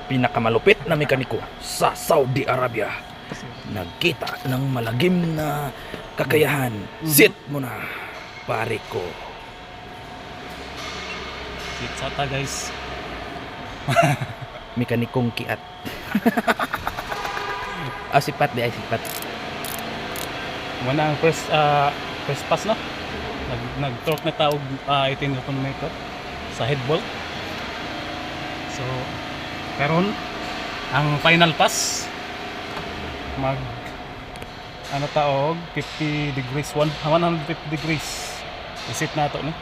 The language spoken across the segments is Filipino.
pinakamalupit na mekaniko sa Saudi Arabia. Nagkita ng malagim na kakayahan. Sit mo na, pare ko. Sit sata guys. Mekanikong kiat. Sipat di ay sipat. Muna ang first pass no. Nag-torque na taog 18 Newton meter sa head bolt. So karon ang final pass mag ano taog 50 degrees 150 degrees isit na to no.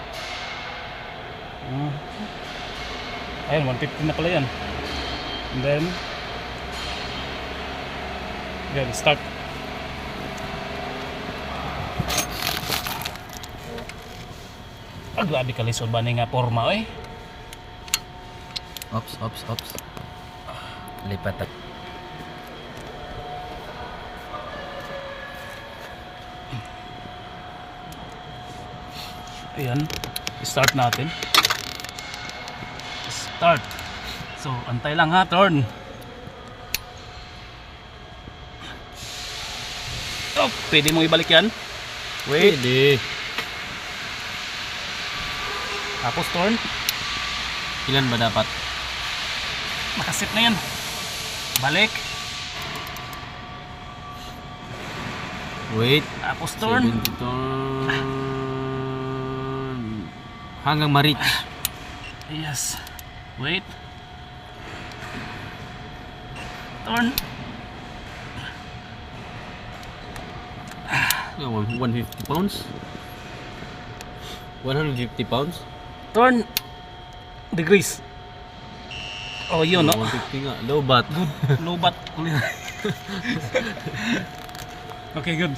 Ayun 150 na pala yan. And then yan start. Grabe ka lisod ba nga forma eh. Ops. Lipat at Ayan, start natin. Start. So, antay lang ha, turn. Oh, pwede mong ibalik yan. Wait. pwede. Tapos turn. Ilan ba dapat? Nakasit na yan. Balik. Wait. Tapos turn. 70 turn. Hanggang ma-reach. Yes. Wait. Turn. 150 pounds. 150 pounds. Turn. Degrees. Oh, yun no. 150 nga. Low bat. Good. Low bat. Okay, good.